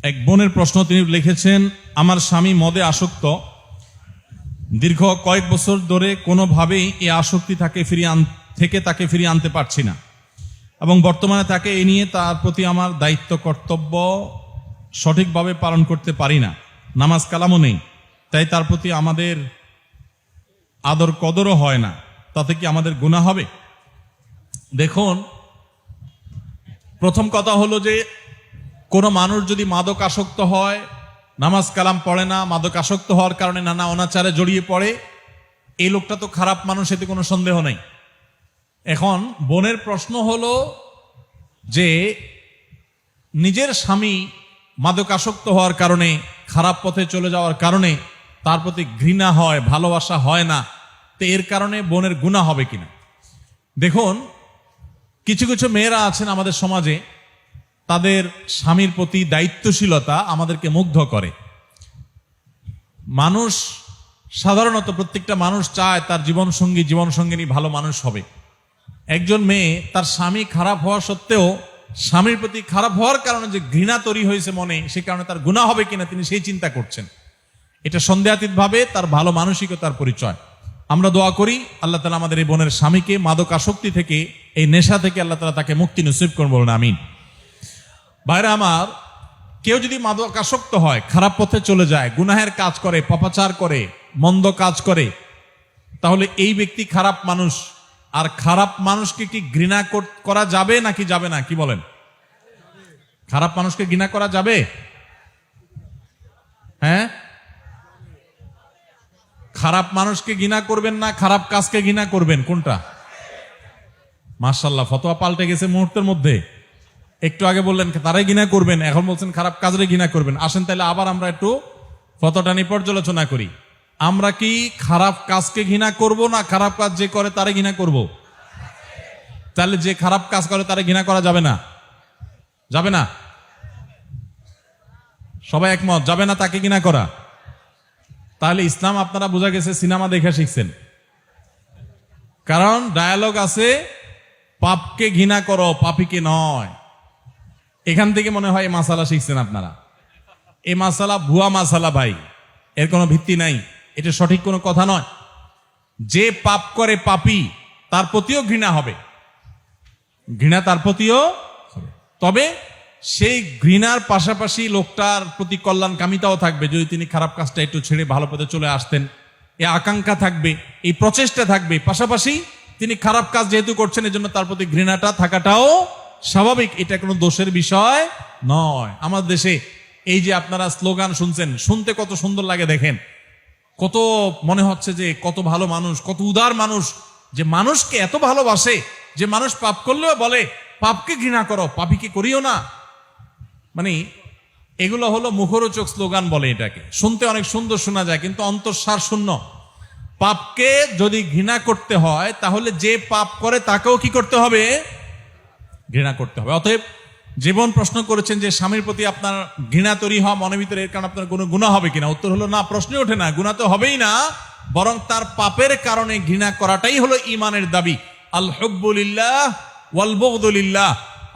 এক বোনের প্রশ্ন তিনি লিখেছেন, আমার স্বামী মদে আসক্ত, দীর্ঘ কয়েক বছর ধরে কোনোভাবেই এই আসক্তি তাকে ফিরিয়ে আনতে পারছি না, এবং বর্তমানে তাকে এ নিয়ে তার প্রতি আমার দায়িত্ব কর্তব্য সঠিকভাবে পালন করতে পারি না, নামাজ কালামও নেই, তাই তার প্রতি আমাদের আদর কদরও হয় না, তাতে কি আমাদের গুনাহ হবে? দেখুন, প্রথম কথা হলো যে কোনো মানুষ যদি মাদক আসক্ত হয়, নামাজ কালাম পড়ে না, মাদক আসক্ত হওয়ার কারণে নানা অনাচারে জড়িয়ে পড়ে, এই লোকটা তো খারাপ মানুষ, এতে কোনো সন্দেহ নেই। এখন বোনের প্রশ্ন হলো যে নিজের স্বামী মাদক আসক্ত হওয়ার কারণে, খারাপ পথে চলে যাওয়ার কারণে তার প্রতি ঘৃণা হয়, ভালোবাসা হয় না, তো এর কারণে বোনের গুনাহ হবে কিনা। দেখুন, কিছু কিছু মেয়েরা আছেন আমাদের সমাজে, তাদের স্বামীর প্রতি দায়িত্বশীলতা আমাদেরকে মুগ্ধ করে। মানুষ সাধারণত প্রত্যেকটা মানুষ চায় তার জীবনসঙ্গিনী ভালো মানুষ হবে। একজন মেয়ে তার স্বামী খারাপ হওয়া সত্ত্বেও স্বামীর প্রতি খারাপ হওয়ার কারণে যে ঘৃণা তৈরি হয়েছে মনে, সে কারণে তার গুনাহ হবে কিনা তিনি সেই চিন্তা করছেন। এটা সন্দেহাতীতভাবে তার ভালো মানসিকতার পরিচয়। আমরা দোয়া করি আল্লাহ তাআলা আমাদের এই বোনের স্বামীকে মাদক আসক্তি থেকে, এই নেশা থেকে আল্লাহ তাআলা তাকে মুক্তি নসিব করুন, বলুন আমিন। ভাইরা আমার, কেউ যদি মাদক আসক্ত হয়, খারাপ পথে চলে যায়, গুনাহের কাজ করে, পাপাচার করে, মন্দ কাজ করে, তাহলে এই ব্যক্তি খারাপ মানুষ। আর খারাপ মানুষকে কি ঘৃণা করা যাবে নাকি যাবে না? কি বলেন? খারাপ মানুষকে ঘৃণা করা যাবে? হ্যাঁ, খারাপ মানুষকে ঘৃণা করবেন না খারাপ কাজকে ঘৃণা করবেন? কোনটা? মাশাআল্লাহ, ফতোয়া পাল্টে গেছে মুহূর্তের মধ্যে। একটু আগে বললেন তারাই ঘৃণা করবেন, এখন বলছেন খারাপ কাজরে ঘৃণা করবেন। আসেন তাহলে আবার আমরা একটু ফতোয়াটা নিয়ে পর্যালোচনা করি। আমরা কি খারাপ কাজকে ঘৃণা করব না খারাপ কাজ যে করে তারে ঘৃণা করব? তাহলে যে খারাপ কাজ করে তারে ঘৃণা করা যাবে না? যাবে না? সবাই একমত যাবে না তাকে ঘৃণা করা? তাহলে ইসলাম আপনারা বোঝা গেছে সিনেমা দেখে শিখছেন। কারণ ডায়ালগ আছে, পাপকে ঘৃণা করো, পাপীকে নয়। এখান থেকে মনে হয় এই মাসালা শিখছেন আপনারা। এই মাসালা ভুয়া মাসালা ভাই, এর কোনো ভিত্তি নাই, এটা সঠিক কোনো কথা নয়। যে পাপ করে পাপী, তার প্রতিও ঘৃণা হবে, ঘৃণা তার প্রতিও হবে। তবে সেই ঘৃণার পাশাপাশি লোকটার প্রতি কল্যাণকামিতাও থাকবে। যদি তিনি খারাপ কাজটা একটু ছেড়ে ভালো পথে চলে আসতেন, এই আকাঙ্ক্ষা থাকবে, এই প্রচেষ্টা থাকবে। পাশাপাশি তিনি খারাপ কাজ যেহেতু করছেন, এজন্য তার প্রতি ঘৃণাটা থাকাটাও স্বাভাবিক, এটা কোনো দোষের বিষয় নয়। আমাদের দেশে এই যে আপনারা স্লোগান শুনছেন, শুনতে কত সুন্দর লাগে দেখেন, কত মনে হচ্ছে যে কত ভালো মানুষ, কত উদার মানুষ, যে মানুষকে এত ভালোবাসে, যে মানুষ পাপ করলেও বলে পাপকে ঘৃণা করো, পাপীকে করিও না। মানে এগুলো হলো মুখরোচক স্লোগান বলে এটাকে, শুনতে অনেক সুন্দর শোনা যায়, কিন্তু অন্তঃসার শূন্য। পাপকে যদি ঘৃণা করতে হয়, তাহলে যে পাপ করে তাকেও কি করতে হবে? ঘৃণা করতে হবে। অতএব জীবন প্রশ্ন করেছেন যে স্বামীর প্রতি আপনার ঘৃণা তৈরি হওয়া মনের ভিতরে, এর কারণে আপনার কোনো গুনাহ হবে কিনা? উত্তর হলো না, প্রশ্নই ওঠে না, গুনাহ তো হবেই না, বরং তার পাপের কারণে ঘৃণা করাটাই হলো ঈমানের দাবি। আল হুব্বু লিল্লাহ ওয়াল বুগদু লিল্লাহ।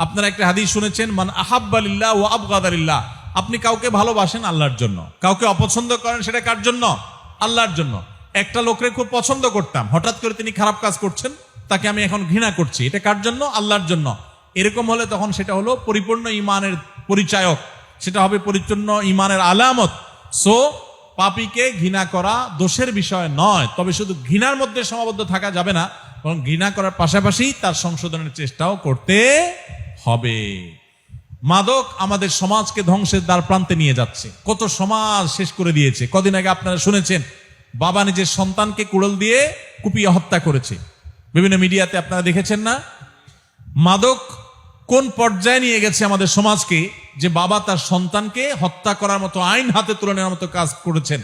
আপনারা একটা হাদিস শুনেছেন, মান আহাব্বা লিল্লাহ ওয়া আবগাদা লিল্লাহ। আপনি কাউকে ভালোবাসেন আল্লাহর জন্য, কাউকে অপছন্দ করেন সেটা কার জন্য? আল্লাহর জন্য। একটা লোককে খুব পছন্দ করতাম, হঠাৎ করে তিনি খারাপ কাজ করছেন, তাকে আমি এখন ঘৃণা করছি, এটা কার জন্য? আল্লাহর জন্য। এরকম হলে তখন সেটা হলো পরিপূর্ণ ঈমানের পরিচায়ক, সেটা হবে পরিপূর্ণ ঈমানের আলামত। সো পাপীকে ঘৃণা করা দোষের বিষয় নয়, তবে শুধু ঘৃণার মধ্যে সীমাবদ্ধ থাকা যাবে না, বরং ঘৃণা করার পাশাপাশি তার সংশোধনের চেষ্টাও করতে হবে। মাদক আমাদের সমাজকে ধ্বংসের দ্বার প্রান্তে নিয়ে যাচ্ছে, কত সমাজ শেষ করে দিয়েছে। কদিন আগে আপনারা শুনেছেন, বাবা নিজের সন্তানকে কুড়াল দিয়ে কুপিয়ে হত্যা করেছে, বিভিন্ন মিডিয়াতে আপনারা দেখেছেন না? মাদক কোন পর্যায়ে নিয়ে গেছে আমাদের সমাজকে, যে বাবা তার সন্তানকে হত্যা করার মতো, আইন হাতে তুলে নেওয়ার মতো কাজ করেছেন,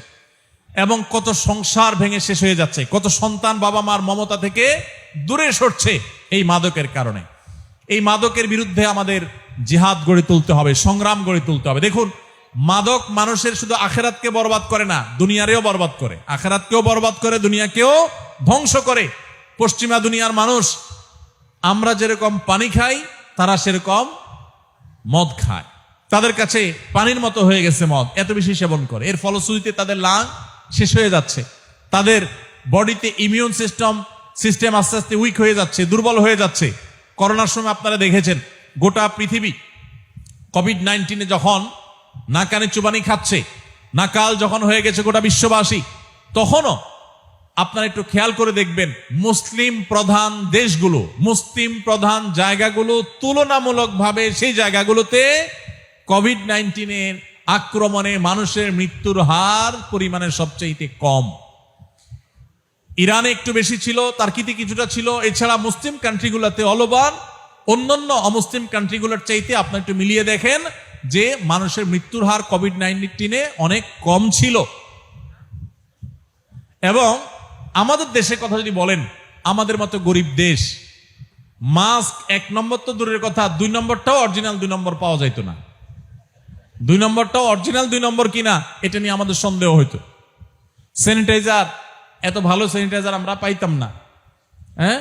এবং কত সংসার ভেঙে শেষ হয়ে যাচ্ছে, কত সন্তান বাবা মার মমতা থেকে দূরে সরছে এই মাদকের কারণে। এই মাদকের বিরুদ্ধে আমাদের জিহাদ গড়ে তুলতে হবে, সংগ্রাম গড়ে তুলতে হবে। দেখুন, মাদক মানুষের শুধু আখেরাতকে বরবাদ করে না, দুনিয়ারেও বরবাদ করে, আখেরাতকেও বরবাদ করে, দুনিয়াকেও ধ্বংস করে। পশ্চিমা দুনিয়ার মানুষ, আমরা যেরকম পানি খাই, তারা সেরকম মদ খায়। তাদের কাছে পানির মতো হয়ে গেছে মদ, এত বেশি সেবন করে। এর ফলশ্রুতিতে তাদের লাং শেষ হয়ে যাচ্ছে, তাদের বডিতে ইমিউন সিস্টেম আস্তে আস্তে উইক হয়ে যাচ্ছে, দুর্বল হয়ে যাচ্ছে। করোনার সময় আপনারা দেখেছেন গোটা পৃথিবী কোভিড-19 যখন নাকানে চুবানি খাচ্ছে, নাকাল যখন হয়ে গেছে গোটা বিশ্ববাসী, তখনও আপনারা একটু খেয়াল করে দেখবেন মুসলিম প্রধান দেশগুলো, মুসলিম প্রধান জায়গাগুলো তুলনামূলকভাবে সেই জায়গাগুলোতে কোভিড-19 আক্রমণে মানুষের মৃত্যুর হার পরিমাণে সবচেয়ে কম। ইরানে একটু বেশি ছিল, তার্কিতে কিছুটা ছিল, এছাড়া মুসলিম কান্ট্রিগুলোতে অলওভার অন্যান্য অমুসলিম কান্ট্রিগুলোর চাইতে আপনি একটু মিলিয়ে দেখেন যে মানুষের মৃত্যুর হার কোভিড-19 অনেক কম ছিল। এবং আমাদের দেশের কথা যদি বলেন, আমাদের মতো গরিব দেশ, মাস্ক 1 নম্বর তো দূরের কথা, 2 নম্বরটাও অরিজিনাল 2 নম্বর পাওয়া যাইতো না। 2 নম্বরটাও অরিজিনাল 2 নম্বর কিনা এটা নিয়ে আমাদের সন্দেহ হইতো। স্যানিটাইজার, এত ভালো স্যানিটাইজার আমরা পাইতাম না। হ্যাঁ,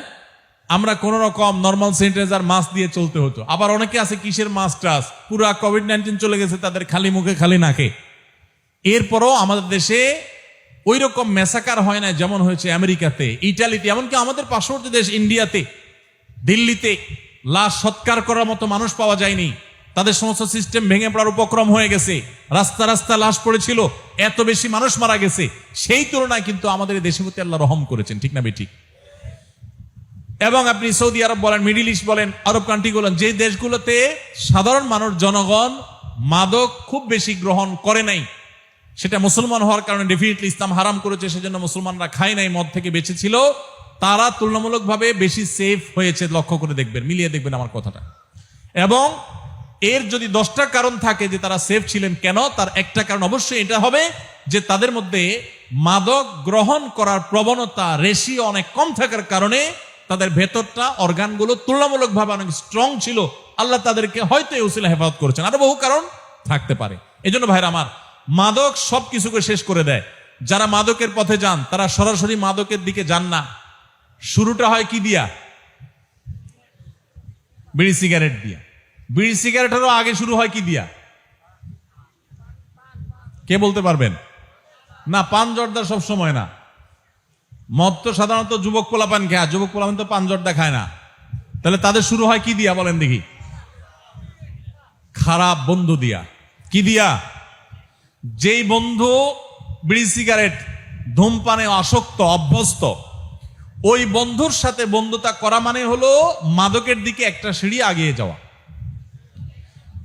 আমরা কোন রকম নর্মাল স্যানিটাইজার মাস্ক দিয়ে চলতে হতো। আবার অনেকে আছে কিসের মাস্ক টাস, পুরা কোভিড-19 চলে গেছে তাদের খালি মুখে খালি নাকে। এরপরও আমাদের দেশে ওই রকম মেসাকার হয় না যেমন হয়েছে আমেরিকাতে, ইটালিতে, এমনকি আমাদের পার্শ্ববর্তী দেশ ইন্ডিয়াতে, দিল্লিতে লাশ সৎকার করার মতো মানুষ পাওয়া যায়নি। তাদের সমস্ত সিস্টেম ভেঙে পড়ার উপক্রম হয়ে গেছে, রাস্তা রাস্তা লাশ পড়েছিল, এত বেশি মানুষ মারা গেছে। সেই তুলনায় কিন্তু আমাদের দেশের প্রতি আল্লাহ রহম করেছেন, ঠিক না বেঠিক? এবং আপনি সৌদি আরব বলেন, মিডিল ইস্ট বলেন, আরব কান্ট্রি বলেন, যে দেশগুলোতে সাধারণ মানুষ জনগণ মাদক খুব বেশি গ্রহণ করে নাই, সেটা মুসলমান হওয়ার কারণে ডেফিনেটলি ইসলাম হারাম করেছে, সেজন্য মুসলমানরা খায় নাই, মদ থেকে বেঁচে ছিল, তারা তুলনামূলকভাবে বেশি সেফ হয়েছে। লক্ষ্য করে দেখবেন, মিলিয়ে দেখবেন আমার কথাটা। এবং এর যদি 10টা কারণ থাকে যে তারা সেফ ছিলেন কেন, তার একটা কারণ অবশ্যই এটা হবে যে তাদের মধ্যে মাদক গ্রহণ করার প্রবণতা রেশিও অনেক কম থাকার কারণে তাদের ভেতরটা অর্গানগুলো তুলনামূলকভাবে অনেক স্ট্রং ছিল। আল্লাহ তাদেরকে হয়তো এই উসিলা হেফাজত করেছেন, আরো বহু কারণ থাকতে পারে। এই জন্য ভাইরা আমার, মাদক সবকিছুকে শেষ করে দেয়। যারা মাদকের পথে যান তারা সরাসরি মাদকের দিকে যান না। শুরুটা হয় কি দিয়া? বিড়ি সিগারেট দিয়া। বিড়ি সিগারেটেরও আগে শুরু হয় কি দিয়া? কে বলতে পারবেন? না, পান জর্দা সব সময় না। মদ তো সাধারণত যুবক পোলাপান খায়, যুবক পোলাপান তো পান জর্দা খায় না। তাহলে তাদের শুরু হয় কি দিয়া বলেন দেখি? খারাপ বন্ধু দিয়া। কি দিয়া? যেই বন্ধু বিড়ি সিগারেট ধূমপানে আসক্ত অভ্যস্ত, ওই বন্ধুর সাথে বন্ধুতা করা মানে হলো মাদকের দিকে একটা সিঁড়ি আগিয়ে যাওয়া।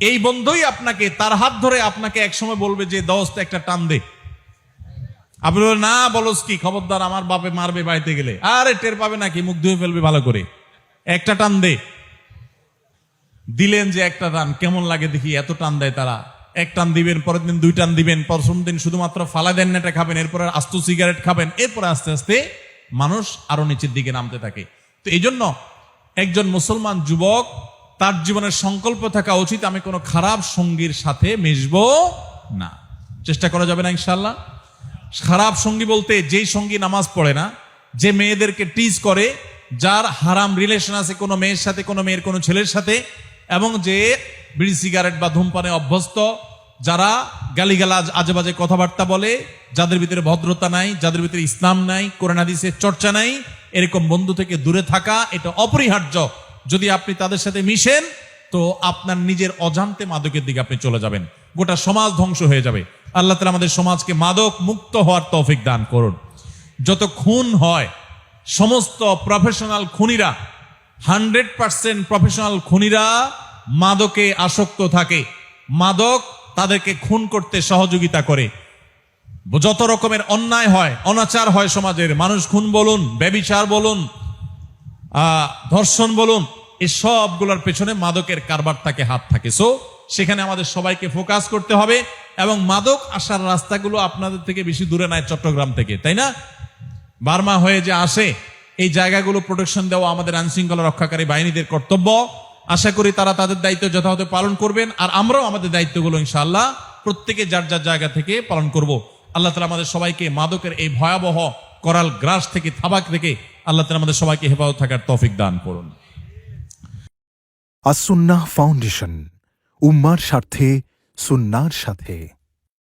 এই বন্ধুই আপনাকে, তার হাত ধরে আপনাকে একসময় বলবে যে দোস্ত একটা টান দে। আপনি বলবেন না, বলস কি, খবরদার, আমার বাপে মারবে বাড়িতে গেলে। আরে টের পাবে নাকি, মুখ ধুয়ে ফেলবে ভালো করে, একটা টান দে। দিলেন যে একটা টান, কেমন লাগে দেখি, এত টান দেয় তারা। 1 টান দিবেন, পরের দিন 2 টান দিবেন, পরশু দিন শুধুমাত্র ফালা দেন নেটা খাবেন, এরপরে আস্ত সিগারেট খাবেন, এরপরে আস্তে আস্তে মানুষ আরো নিচের দিকে নামতে থাকে। তো এই জন্য একজন মুসলমান যুবক, তার জীবনের সংকল্প থাকা উচিত, আমি কোনো খারাপ সঙ্গীর সাথে মিশবো না। চেষ্টা করা যাবে না ইনশাআল্লাহ? খারাপ সঙ্গী বলতে যেই সঙ্গী নামাজ পড়ে না, যে মেয়েদেরকে টিজ করে, যার হারাম রিলেশন আছে কোনো মেয়ের সাথে, কোনো মেয়ের কোনো ছেলের সাথে, এবং যে বিড়ি সিগারেট বা ধূমপানে অভ্যস্ত, যারা গালিগালাজ আজেবাজে কথাবার্তা বলে, যাদের ভিতরে ভদ্রতা নাই, যাদের ভিতরে ইসলাম নাই, কোরআন হাদিসের চর্চা নাই, এরকম বন্ধু থেকে দূরে থাকা এটা অপরিহার্য। যদি আপনি তাদের সাথে মিশেন তো আপনার নিজের অজান্তে মাদকের দিকে আপনি চলে যাবেন, গোটা সমাজ ধ্বংস হয়ে যাবে। আল্লাহ তাআলা আমাদের সমাজকে মাদক মুক্ত হওয়ার তৌফিক দান করুন। যত খুন হয়, সমস্ত প্রফেশনাল খুনিরা, 100% প্রফেশনাল খুনিরা মাদকে আসক্ত থাকে। মাদক তাদেরকে খুন করতে সহযোগিতা করে। যত রকমের অন্যায় হয়, অনাচার হয় সমাজের, মানুষ খুন বলুন, ব্যভিচার বলুন, ধর্ষণ বলুন, এই সবগুলোর পেছনে মাদকের কারবার থাকে, হাত থাকে। সো সেখানে আমাদের সবাইকে ফোকাস করতে হবে। এবং মাদক আসার রাস্তাগুলো আপনাদের থেকে বেশি দূরে নাই, চট্টগ্রাম থেকে, তাই না? বার্মা হয়ে যে আসে, এই জায়গাগুলো প্রোটেকশন দেওয়া আমাদের আইনশৃঙ্খলা রক্ষাকারী বাহিনীদের কর্তব্য। আশা করি তারা তাদের দায়িত্ব যথাযথ পালন করবেন, আর আমরাও আমাদের দায়িত্বগুলো ইনশাআল্লাহ প্রত্যেকে যার যার জায়গা থেকে পালন করব। আল্লাহ তাআলা আমাদের সবাইকে মাদকের এই ভয়াবহ করাল গ্রাস থেকে, থাবাক থেকে আল্লাহ তাআলা আমাদের সবাইকে হেফাজত থাকার তৌফিক দান করুন। আস-সুন্নাহ ফাউন্ডেশন, উম্মার স্বার্থে সুন্নার সাথে।